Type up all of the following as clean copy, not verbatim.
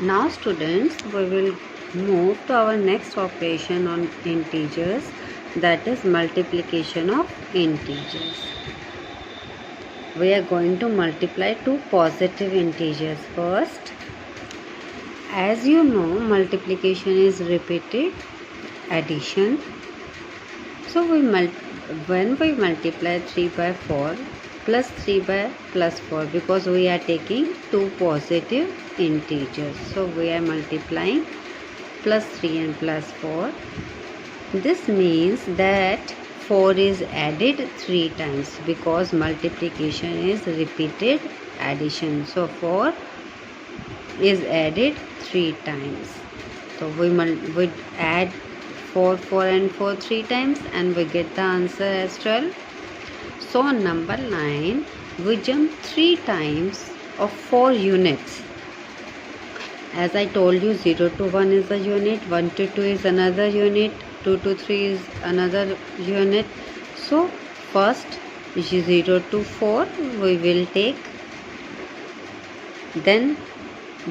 Now students, we will move to our next operation on integers, that is multiplication of integers. We are going to multiply two positive integers first. As you know, multiplication is repeated addition. So when we multiply 3 by 4 plus 3 by plus 4, because we are taking two positive integers, so we are multiplying plus 3 and plus 4. This means that 4 is added 3 times, because multiplication is repeated addition. So 4 is added 3 times. So we add 4 and 4 3 times, and we get the answer as 12. So on number 9, we jump 3 times of 4 units. As I told you, 0 to 1 is a unit, 1 to 2 is another unit, 2 to 3 is another unit. So first 0 to 4 we will take, then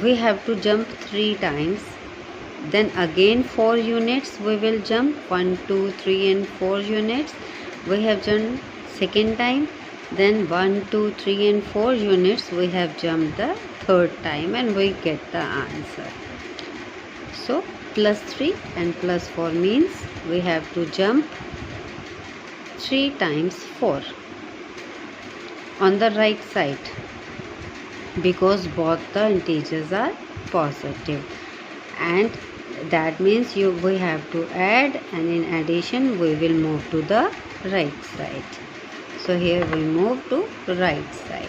we have to jump 3 times, then again 4 units we will jump, 1 2 3 and 4 units we have jumped second time, then 1 2 3 and 4 units we have jumped the third time, and we get the answer. So plus 3 and plus 4 means we have to jump 3 times 4 on the right side, because both the integers are positive, and that means we have to add, and in addition we will move to the right side. So here we move to right side.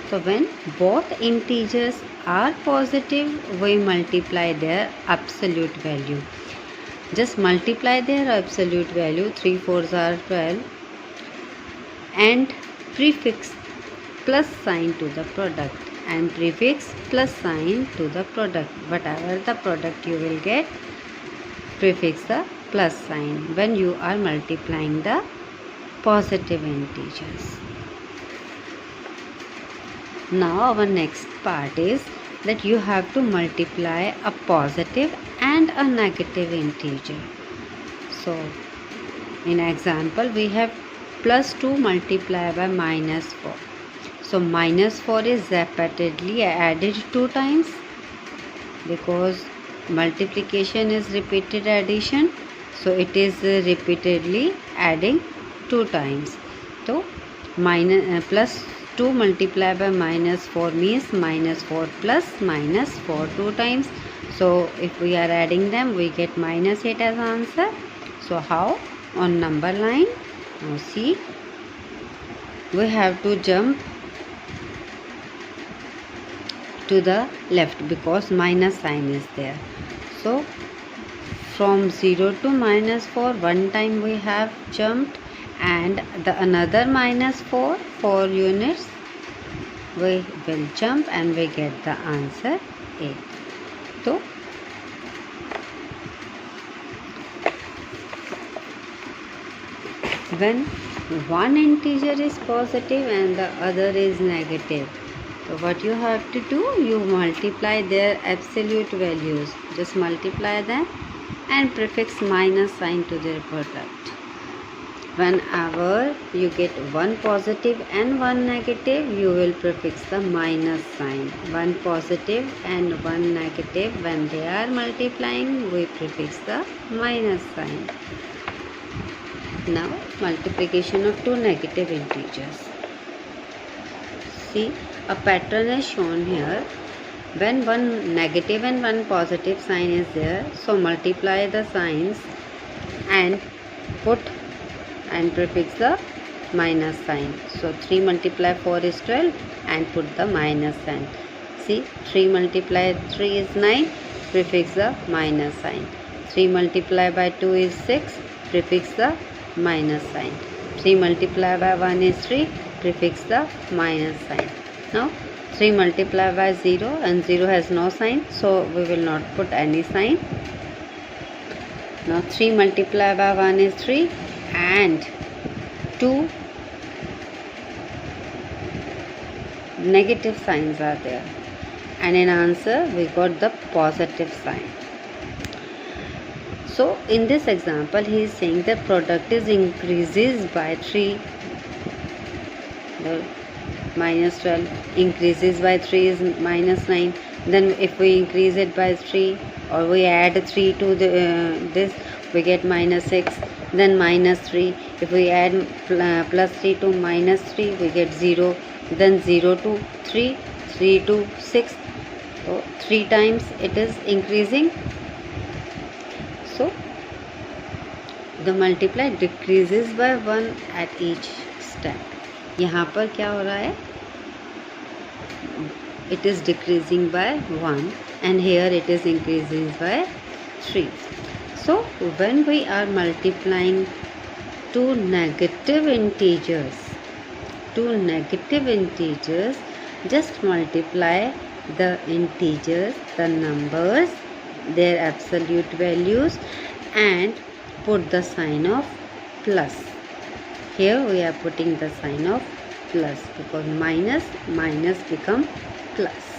So when both integers are positive, we multiply their absolute value. Just multiply their absolute value, 3 4s are 12, and prefix plus sign to the product, and prefix plus sign to the product. Whatever the product you will get, prefix the plus sign when you are multiplying the positive integers. Now our next part is that you have to multiply a positive and a negative integer. So in example, we have plus 2 multiplied by minus 4. So minus 4 is repeatedly added 2 times, because multiplication is repeated addition, so it is repeatedly adding 2 times. So plus 2 multiplied by minus 4 means minus 4 plus minus 4 2 times. So if we are adding them, we get minus 8 as answer. So how? On number line, now see, we have to jump to the left because minus sign is there. So from 0 to minus 4, one time we have jumped, and the another minus 4 units we will jump, and we get the answer 8. So when one integer is positive and the other is negative, so what you have to do, you multiply their absolute values, just multiply them and prefix minus sign to their product. Whenever you get one positive and one negative, you will prefix the minus sign. One positive and one negative, when they are multiplying, we prefix the minus sign. Now multiplication of two negative integers. See, a pattern is shown here. When one negative and one positive sign is there, so multiply the signs and put and prefix the minus sign. So 3 multiply 4 is 12 and put the minus sign. See, 3 multiply 3 is 9, prefix the minus sign. 3 multiply by 2 is 6, prefix the minus sign. 3 multiply by 1 is 3, prefix the minus sign. Now 3 multiply by 0, and 0 has no sign, so we will not put any sign. Now 3 multiply by 1 is 3, and 2 negative signs are there, and in answer we got the positive sign. So in this example he is saying the product is increases by 3. The minus 12 increases by 3 is minus 9. Then if we increase it by 3 or we add 3 to this, we get minus 6. Then minus 3. If we add plus 3 to minus 3, we get 0. Then 0 to 3, 3 to 6. So 3 times it is increasing. So the multiply decreases by 1 at each step. यहाँ पर क्या हो रहा है? It is decreasing by 1 and here it is increasing by 3. So when we are multiplying two negative integers, just multiply the integers, the numbers, their absolute values, and put the sign of plus. Here we are putting the sign of plus because minus become plus.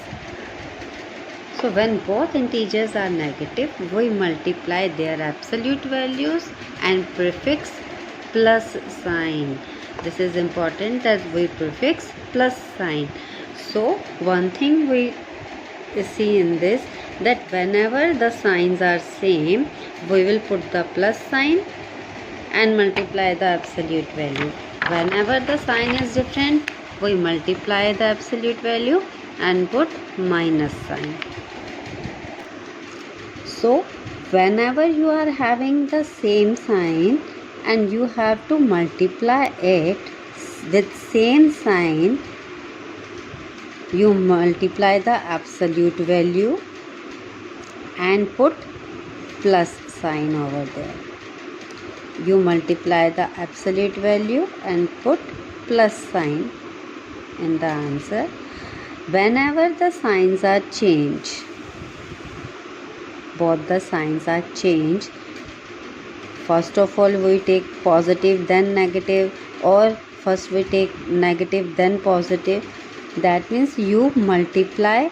So when both integers are negative, we multiply their absolute values and prefix plus sign. This is important that we prefix plus sign. So one thing we see in this, that whenever the signs are same, we will put the plus sign and multiply the absolute value. Whenever the sign is different, we multiply the absolute value and put minus sign. So whenever you are having the same sign and you have to multiply it with same sign, you multiply the absolute value and put plus sign over there. You multiply the absolute value and put plus sign in the answer. Whenever the signs are changed, both the signs are changed, first of all we take positive then negative, or first we take negative then positive. That means you multiply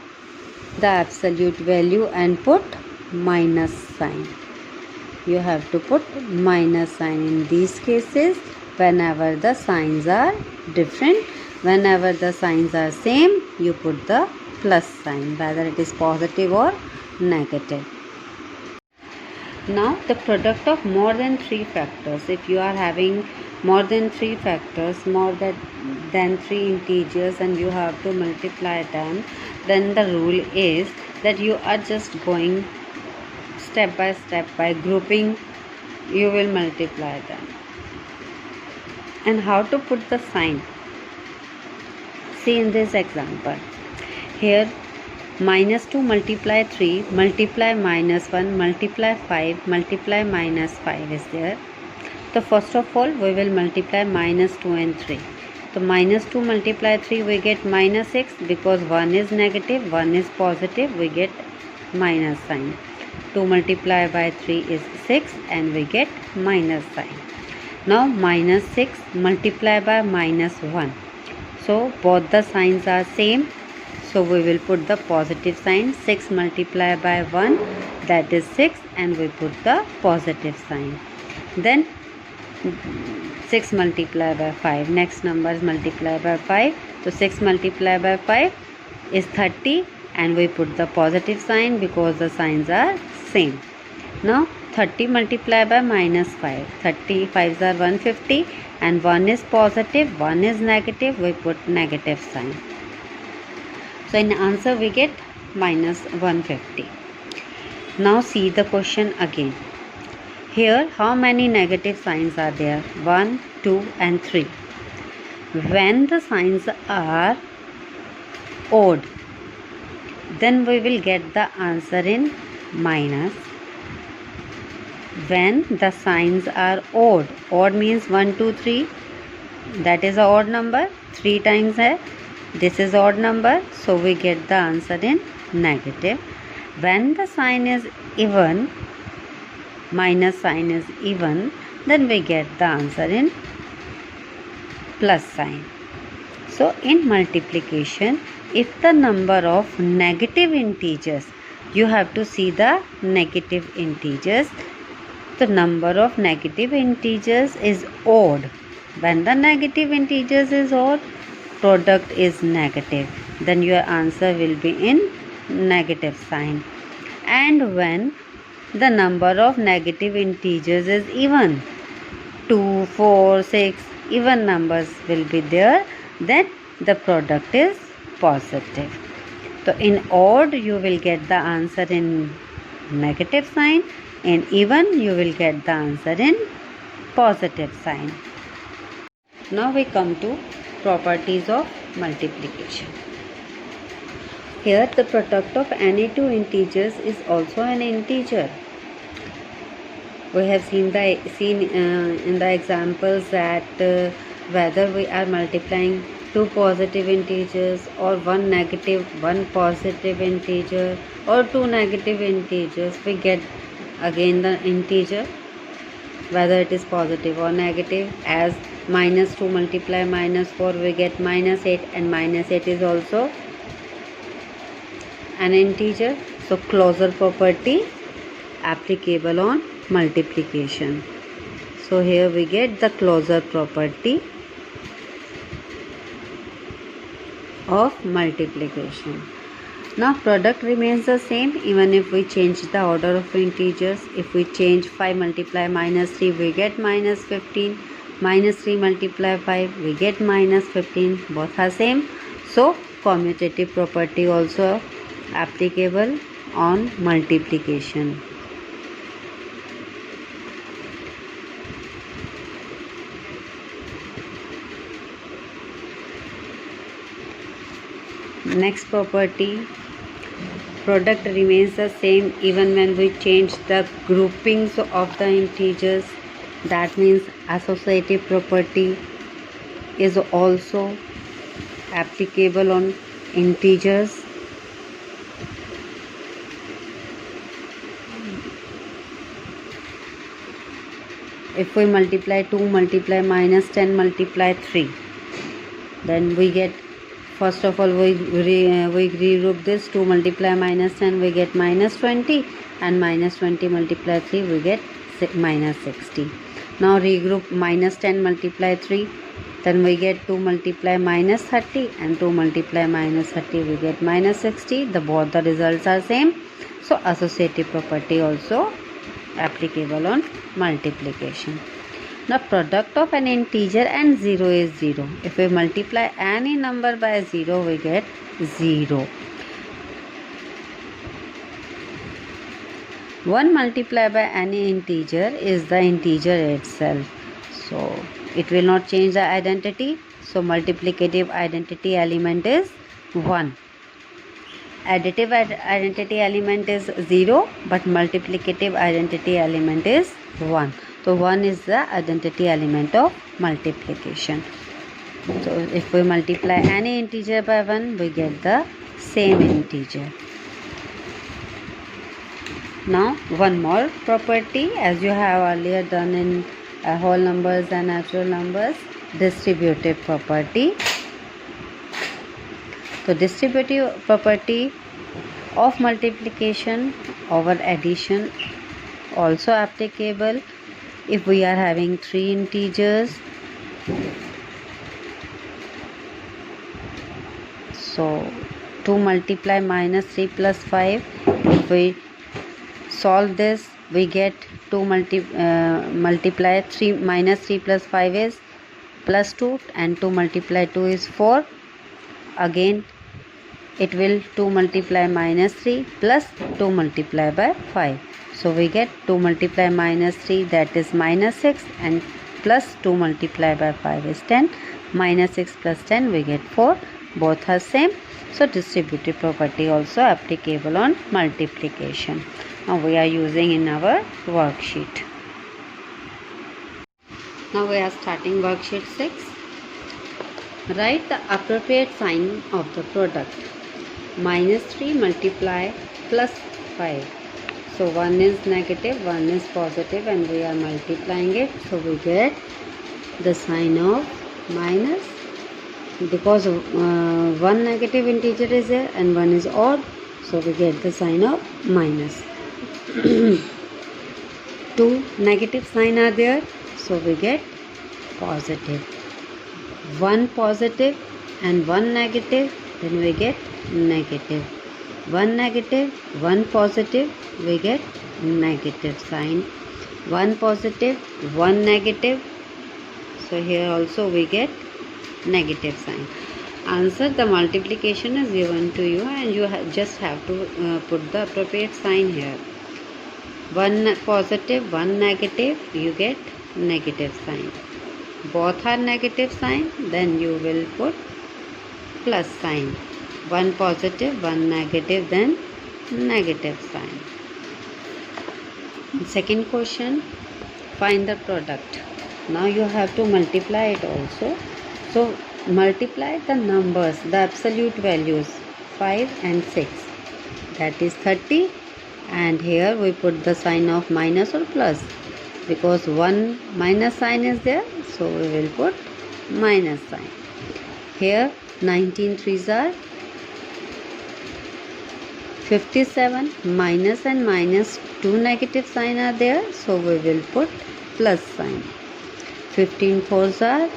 the absolute value and put minus sign. You have to put minus sign in these cases whenever the signs are different. Whenever the signs are same, you put the plus sign, whether it is positive or negative. Now the product of more than 3 factors. If you are having more than 3 factors, more than 3 integers, and you have to multiply them, then the rule is that you are just going step by step by grouping. You will multiply them. And how to put the sign? See in this example. Here minus 2 multiply 3, multiply minus 1, multiply 5, multiply minus 5 is there. So first of all we will multiply minus 2 and 3. So minus 2 multiply 3, we get minus 6, because 1 is negative, 1 is positive, we get minus sign. 2 multiplied by 3 is 6 and we get minus sign. Now minus 6 multiplied by minus 1. So both the signs are same. So we will put the positive sign. 6 multiplied by 1, that is 6, and we put the positive sign. Then 6 multiplied by 5. Next number is multiplied by 5. So 6 multiplied by 5 is 30 and we put the positive sign because the signs are same. Now 30 multiplied by minus 5. 30 5s are 150 and 1 is positive, 1 is negative, we put negative sign. So in answer we get minus 150. Now see the question again. Here how many negative signs are there? 1, 2 and 3. When the signs are odd, then we will get the answer in minus. When the signs are odd, odd means 1, 2, 3, that is a odd number, 3 times hai, this is odd number, so we get the answer in negative. When the sign is even, minus sign is even, then we get the answer in plus sign. So in multiplication if the number of negative integers, you have to see the negative integers. The number of negative integers is odd. When the negative integers is odd, product is negative, then your answer will be in negative sign. And when the number of negative integers is even, 2, 4, 6, even numbers will be there, then the product is positive. So in odd you will get the answer in negative sign, in even you will get the answer in positive sign. Now we come to properties of multiplication. Here the product of any two integers is also an integer. We have seen in the examples that whether we are multiplying two positive integers or one negative, one positive integer, or two negative integers, we get again the integer, whether it is positive or negative. As minus 2 multiply minus 4, we get minus 8, and minus 8 is also an integer. So closure property applicable on multiplication. So here we get the closure property of multiplication. Now product remains the same even if we change the order of integers. If we change 5 multiply minus 3, we get minus 15. Minus 3 multiply 5, we get minus 15. Both are same. So commutative property also applicable on multiplication. Next property, product remains the same even when we change the groupings of the integers. That means associative property is also applicable on integers. If we multiply 2 multiply minus 10 multiply 3, then we get, first of all we regroup this. 2 multiply minus 10, we get minus 20, and minus 20 multiply 3, we get minus 60. Now regroup minus 10 multiply 3, then we get 2 multiply minus 30, and 2 multiply minus 30, we get minus 60. Both the results are same. So associative property also applicable on multiplication. The product of an integer and 0 is 0. If we multiply any number by 0, we get 0. 1 multiplied by any integer is the integer itself. So it will not change the identity. So multiplicative identity element is 1. Additive identity element is 0, but multiplicative identity element is 1. So 1 is the identity element of multiplication. So if we multiply any integer by 1, we get the same integer. Now one more property, as you have earlier done in whole numbers and natural numbers, distributive property. So distributive property of multiplication over addition also applicable if we are having 3 integers. So 2 multiply minus 3 plus 5, if we solve this, we get 2 multiply 3 minus 3 plus 5 is plus 2, and 2 multiply 2 is 4. Again it will 2 multiply minus 3 plus 2 multiply by 5. So we get 2 multiply minus 3, that is minus 6, and plus 2 multiply by 5 is 10. Minus 6 plus 10, we get 4. Both are same. So distributive property also applicable on multiplication. Now we are using in our worksheet. Now we are starting worksheet 6. Write the appropriate sign of the product. Minus 3 multiply plus 5. So 1 is negative, 1 is positive, and we are multiplying it. So we get the sign of minus because one negative integer is there and one is odd, so we get the sign of minus. Two negative sign are there, so we get positive. One positive and one negative, then we get negative. One negative, one positive, we get negative sign. One positive, one negative, so here also we get negative sign. Answer: the multiplication is given to you and you just have to put the appropriate sign here. One positive, one negative, you get negative sign. Both are negative sign, then you will put plus sign. One positive, one negative, then negative sign. Second question, find the product. Now you have to multiply it also. So multiply the numbers, the absolute values 5 and 6, that is 30, and here we put the sign of minus or plus because one minus sign is there, so we will put minus sign. Here 19 threes are 57, minus and minus, two negative sign are there, so we will put plus sign. 15 fours are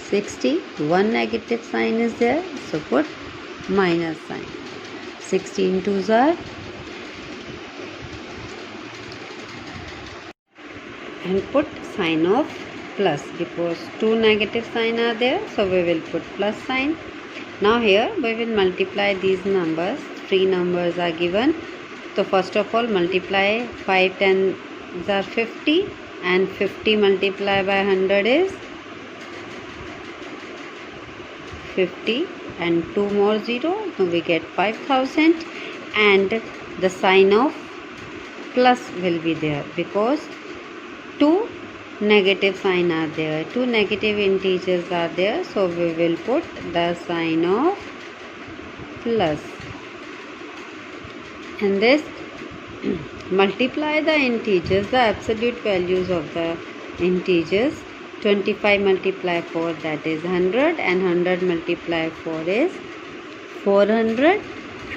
60, one negative sign is there, so put minus sign. 16 twos are, and put sign of plus because two negative sign are there, so we will put plus sign. Now here we will multiply these numbers. Three numbers are given, so first of all multiply 5 10s are 50 and 50 multiplied by 100 is 50 and 2 more 0, so we get 5000, and the sign of plus will be there because two negative sign are there, two negative integers are there, so we will put the sign of plus. And this multiply the integers, the absolute values of the integers. 25 multiply 4, that is 100, and 100 multiply 4 is 400,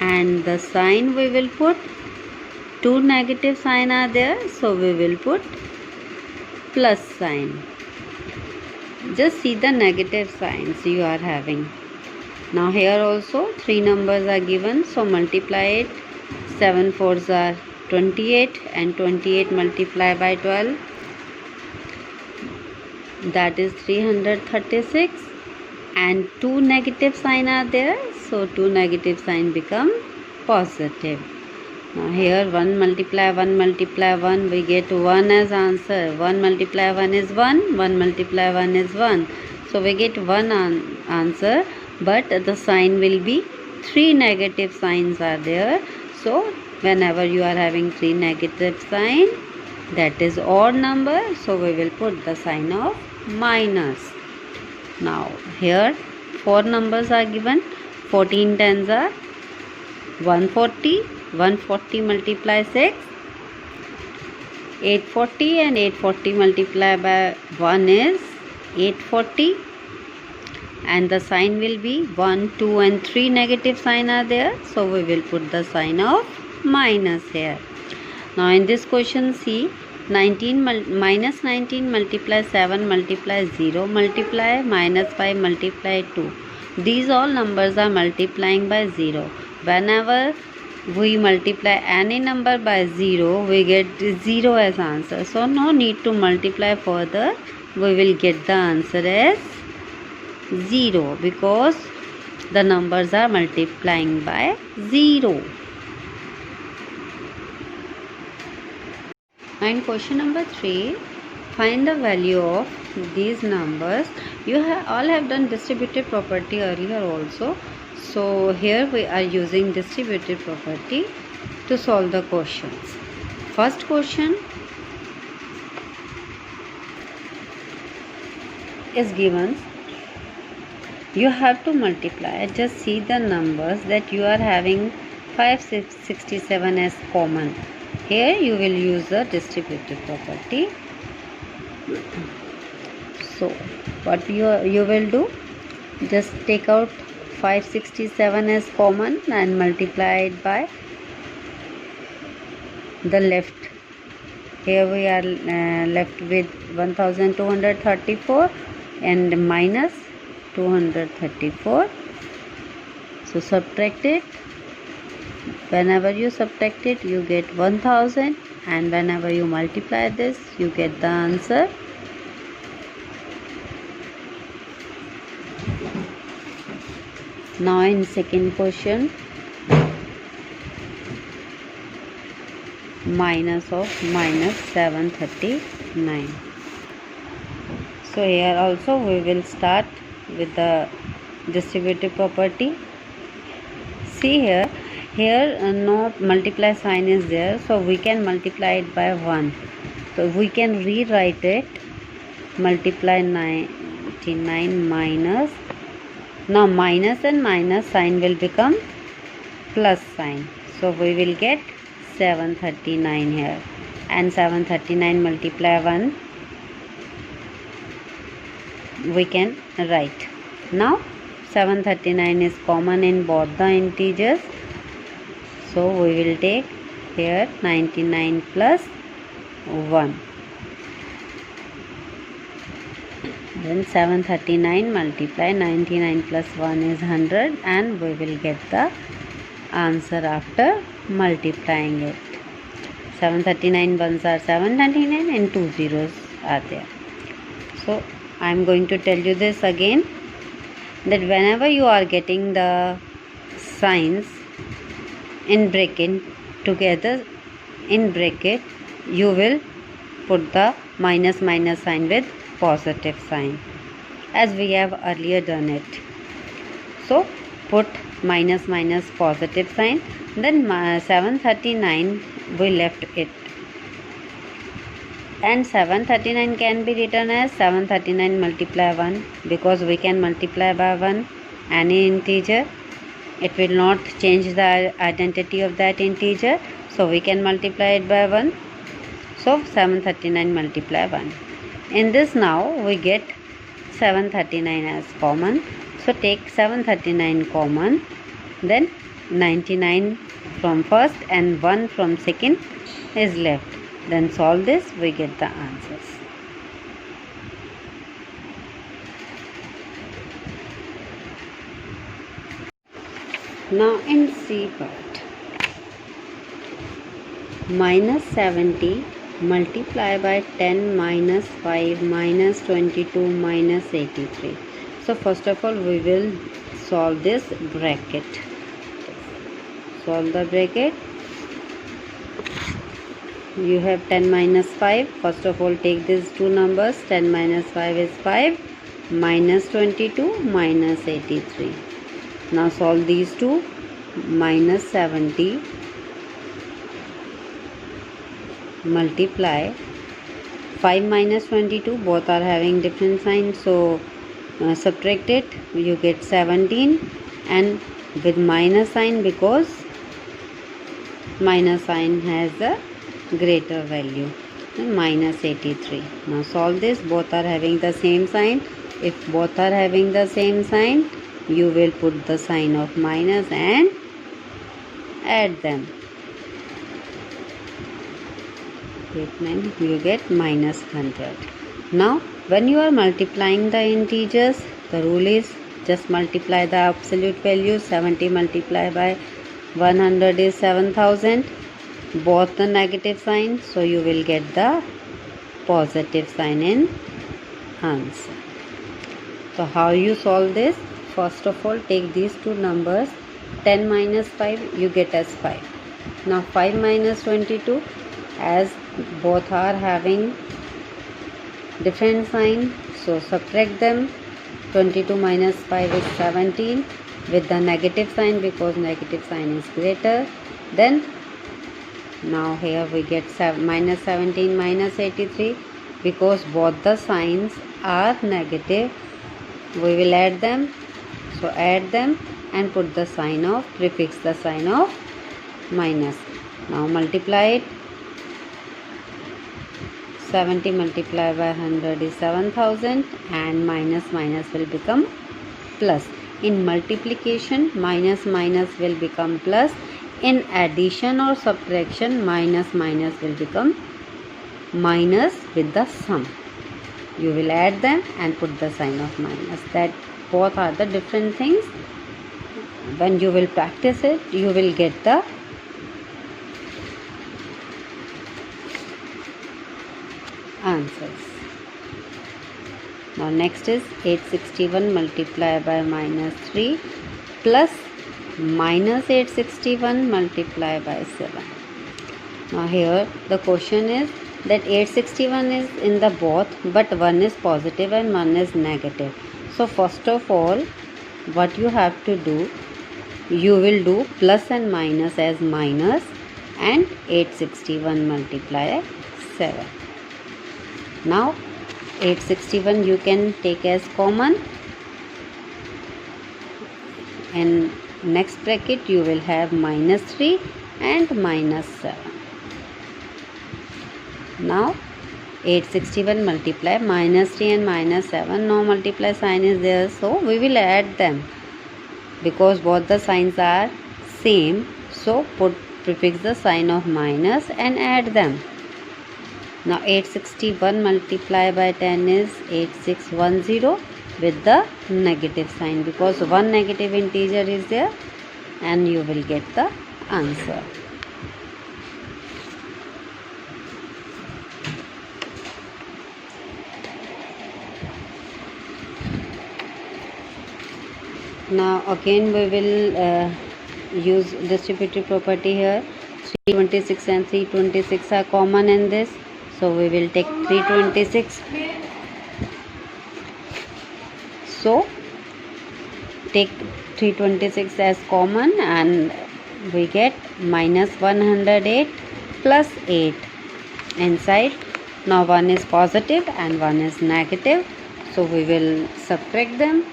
and the sign we will put, two negative sign are there, so we will put plus sign. Just see the negative signs you are having. Now here also three numbers are given, so multiply it. 7 fours are 28 and 28 multiply by 12, that is 336, and two negative sign are there, so two negative sign become positive. Now here 1 multiply 1, we get 1 as answer. 1 multiply 1 is 1, 1 multiply 1 is 1, so we get 1 answer, but the sign will be three negative signs are there. So whenever you are having three negative sign, that is odd number, so we will put the sign of minus. Now here four numbers are given. 14 tens are 140, 140 multiply 6, 840, and 840 multiply by 1 is 840, and the sign will be 1, 2 and 3 negative sign are there, so we will put the sign of minus here. Now in this question see, 19 minus 19 multiply 7 multiply 0 multiply minus 5 multiply 2. These all numbers are multiplying by 0. Whenever we multiply any number by 0, we get 0 as answer. So no need to multiply further. We will get the answer as 0 because the numbers are multiplying by 0. And question number 3, find the value of these numbers. You all have done distributive property earlier also, so here we are using distributive property to solve the questions. First question is given, you have to multiply, just see the numbers that you are having 567 as common. Here you will use the distributive property. So what you will do, Just take out 567 as common and multiply it by the left. Here we are left with 1234 and minus 234. So subtract it. Whenever you subtract it, you get 1000, and whenever you multiply this, you get the answer. Now in second question, minus of minus 739. So here also we will start with the distributive property. See here no multiply sign is there, so we can multiply it by 1. So we can rewrite it, multiply 99 minus. Now minus and minus sign will become plus sign. So we will get 739 here, and 739 multiply 1 we can write. Now 739 is common in both the integers, so we will take here 99 plus 1. Then 739 multiply 99 plus 1 is 100, and we will get the answer after multiplying it. 739 ones are 799 and 2 zeros are there. So I am going to tell you this again, that whenever you are getting the signs in bracket together in bracket, you will put the minus minus sign with positive sign, as we have earlier done it. So put minus minus positive sign, then 739 we left it, and 739 can be written as 739 multiply 1, because we can multiply by 1 any integer. It will not change the identity of that integer, so we can multiply it by 1. So 739 multiply 1. In this now we get 739 as common. So take 739 common, then 99 from first and 1 from second is left. Then solve this, we get the answers. Now in C part, minus 70 multiply by 10 minus 5 minus 22 minus 83. So first of all we will solve this bracket. Solve the bracket. You have 10 minus 5. First of all take these two numbers. 10 minus 5 is 5, minus 22 minus 83. Now solve these two. Minus 70 multiply 5 minus 22, both are having different signs, so subtract it, you get 17, and with minus sign, because minus sign has a greater value, minus 83. Now solve this, both are having the same sign. If both are having the same sign, you will put the sign of minus and add them. You get minus 100. Now when you are multiplying the integers, the rule is just multiply the absolute value. 70 multiplied by 100 is 7000, both the negative sign, so you will get the positive sign in answer. So how you solve this? First of all take these two numbers. 10 minus 5 you get as 5. Now 5 minus 22, as both are having different sign, so subtract them. 22 minus 5 is 17 with the negative sign, because negative sign is greater. Then now here we get minus 17 minus 83, because both the signs are negative, we will add them. So add them and put the sign of, prefix the sign of minus. Now multiply it. 70 multiplied by 100 is 7000, and minus minus will become plus. In multiplication, minus minus will become plus. In addition or subtraction, minus minus will become minus with the sum. You will add them and put the sign of minus. That both are the different things. When you will practice it, you will get the answers. Now next is 861 multiplied by minus 3 plus minus 861 multiplied by 7. Now here the question is that 861 is in the both, but one is positive and one is negative. So first of all, what you have to do, you will do plus and minus as minus and 861 multiply 7. Now 861 you can take as common, and next bracket you will have minus 3 and minus 7. Now 861 multiply minus 3 and minus 7. No multiply sign is there, so we will add them because both the signs are same. So prefix the sign of minus and add them. Now 861 multiplied by 10 is 8610 with the negative sign, because one negative integer is there, and you will get the answer. Now again we will use distributive property here. 326 and 326 are common in this, so we will take 326. So take 326 as common and we get minus 108 plus 8 inside. Now one is positive and one is negative, so we will subtract them.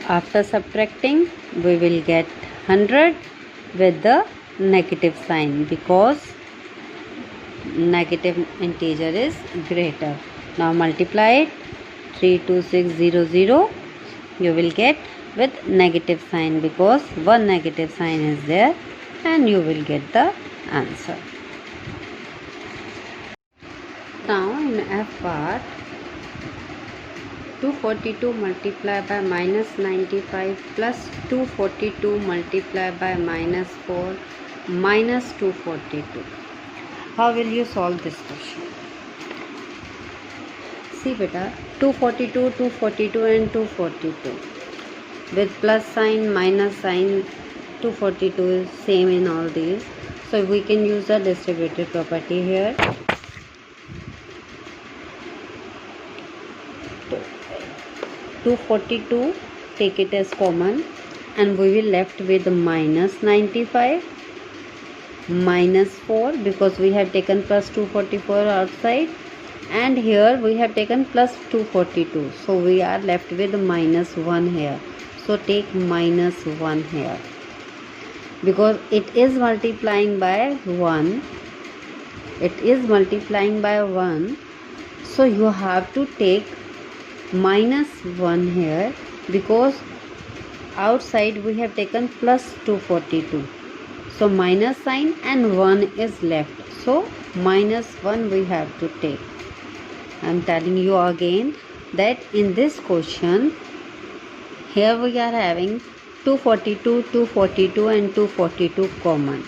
After subtracting, we will get 100 with the negative sign because negative integer is greater. Now multiply it, 32600 you will get with negative sign because one negative sign is there, and you will get the answer. Now in F part, 242 multiplied by minus 95 plus 242 multiplied by minus 4 minus 242. How will you solve this question? See beta, 242, 242 and 242. With plus sign, minus sign, 242 is same in all these. So we can use the distributive property here. 242, take it as common, and we will left with minus 95 minus 4 because we have taken plus 244 outside, and here we have taken plus 242, so we are left with minus 1 here. So take minus 1 here because it is multiplying by 1. It is multiplying by 1, so you have to take minus 1 here because outside we have taken plus 242. So minus sign and 1 is left. So minus 1 we have to take. I am telling you again that in this question, here we are having 242, 242 and 242 common.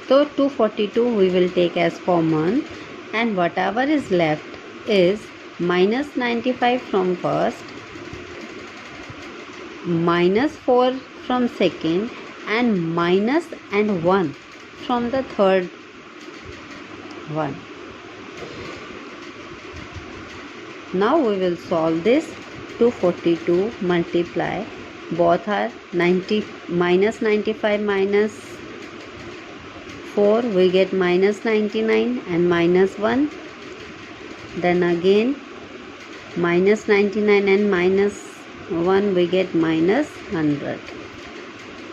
So 242 we will take as common, and whatever is left is minus 95 from first, minus 4 from second, and minus and 1 from the third one. Now we will solve this. 242 multiply, both are 90, minus 95 minus 4 we get minus 99 and minus 1. Then again minus 99 and minus 1 we get minus 100.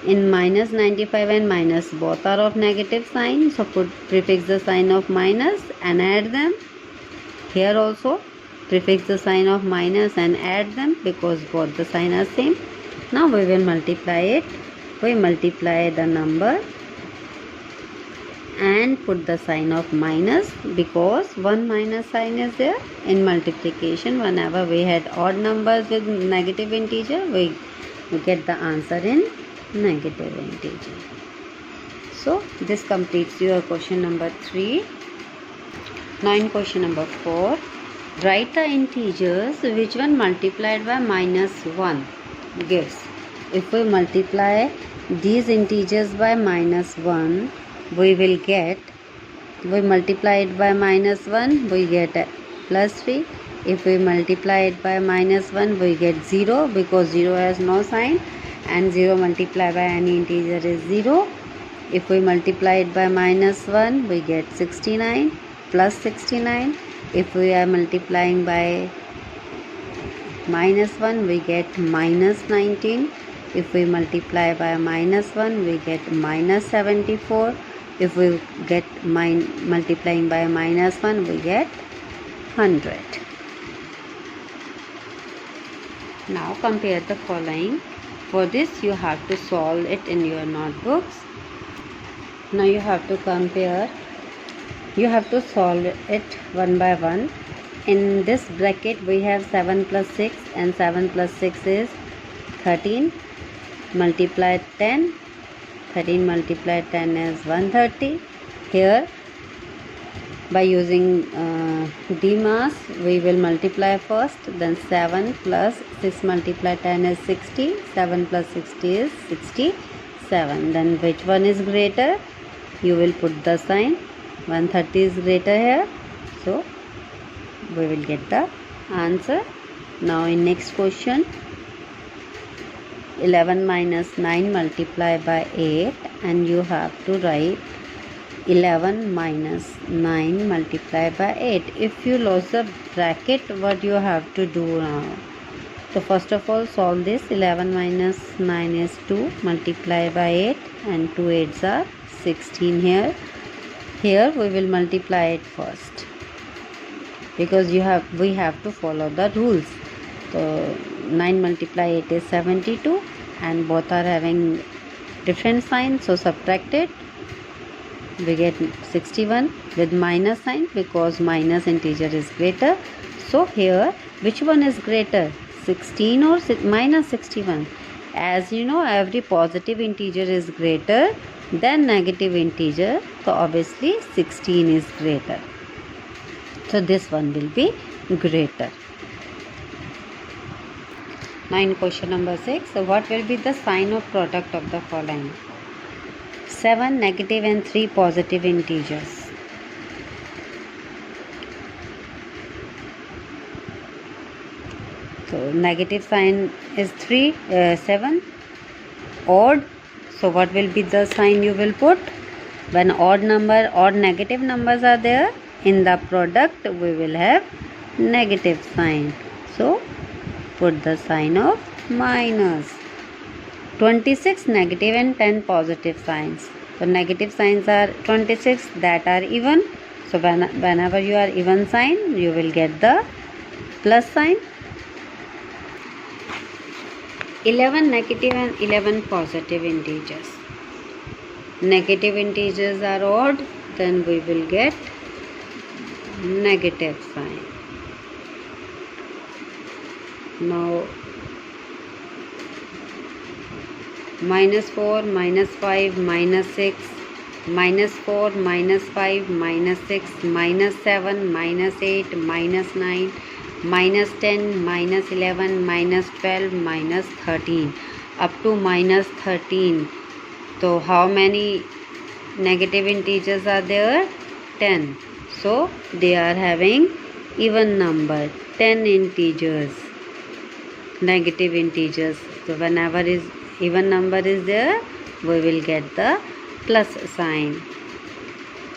In minus 95 and minus both are of negative sign, so prefix the sign of minus and add them. Here also prefix the sign of minus and add them because both the sign are same. Now we will multiply it. We multiply the number and put the sign of minus because one minus sign is there. In multiplication, whenever we had odd numbers with negative integer, we get the answer in negative integer. So this completes your question number 3. Now in question number 4, write the integers which one multiplied by minus 1 gives. If we multiply these integers by minus 1, we multiply it by minus 1, we get plus 3. If we multiply it by minus 1, we get 0 because 0 has no sign and 0 multiplied by any integer is 0. If we multiply it by minus 1, we get 69 plus 69. If we are multiplying by minus 1, we get minus 19. If we multiply by minus 1, we get minus 74. If we get multiplying by minus 1, we get 100. Now compare the following. For this you have to solve it in your notebooks. Now you have to compare. You have to solve it one by one. In this bracket we have 7 plus 6 and 7 plus 6 is 13. Multiply 10. 13 multiplied 10 is 130. Here by using DMAS we will multiply first, then 7 plus 6 multiplied 10 is 60. 7 plus 60 is 67. Then which one is greater? You will put the sign. 130 is greater here, so we will get the answer. Now in next question, 11 minus 9 multiply by 8 and you have to write 11 minus 9 multiply by 8. If you lose the bracket, what you have to do now? So first of all solve this. 11 minus 9 is 2 multiply by 8 and 2 8s are 16 here. Here we will multiply it first because we have to follow the rules. So 9 multiply 8 is 72 and both are having different signs, so subtract it. We get 61 with minus sign because minus integer is greater. So here which one is greater, 16 or minus 61? As you know, every positive integer is greater than negative integer, so obviously 16 is greater. So this one will be greater. Now in question number 6, what will be the sign of product of the following? 7 negative and 3 positive integers. So negative sign is 7. Odd. So what will be the sign you will put? When odd negative numbers are there in the product, we will have negative sign. So put the sign of minus. 26 negative and 10 positive signs. So negative signs are 26 that are even. So whenever you are even sign, you will get the plus sign. 11 negative and 11 positive integers. Negative integers are odd, then we will get negative sign. Now minus 4, minus 5, minus 6, minus 4, minus 5, minus 6, minus 7, minus 8, minus 9, minus 10, minus 11, minus 12, minus 13, up to minus 13. So how many negative integers are there? 10. So they are having even number, 10 integers, negative integers. So whenever is even number is there, we will get the plus sign.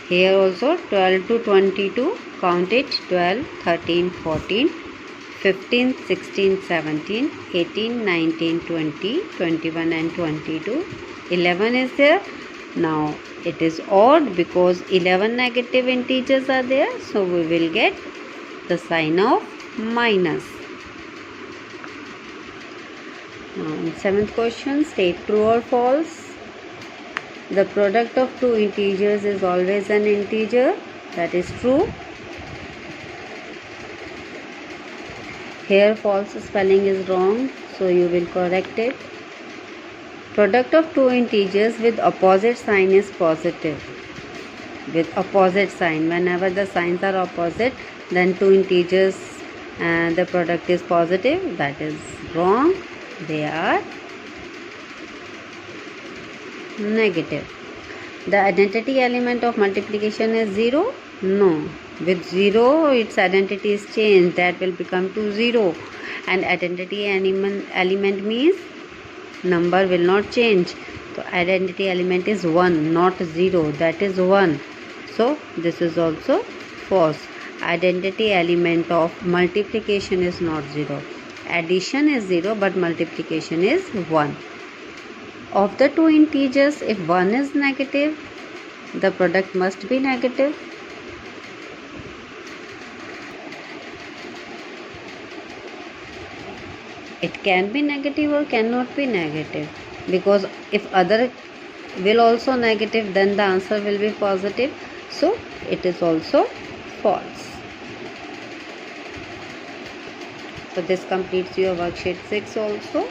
Here also 12 to 22, count it, 12, 13, 14, 15, 16, 17, 18, 19, 20, 21 and 22. 11 is there. Now it is odd because 11 negative integers are there. So we will get the sign of minus. Now, seventh question, state true or false. The product of two integers is always an integer. That is true. Here false spelling is wrong, so you will correct it. Product of two integers with opposite sign is positive. With opposite sign, whenever the signs are opposite, then two integers and the product is positive. That is wrong. They are negative. The identity element of multiplication is 0. No. With 0, its identity is changed. That will become to 0. And identity element means number will not change. So identity element is 1, not 0. That is 1. So this is also false. Identity element of multiplication is not 0. Addition is 0, but multiplication is 1. Of the two integers, if one is negative, the product must be negative. It can be negative or cannot be negative, because if other will also negative, then the answer will be positive. So it is also false. So this completes your worksheet 6 also.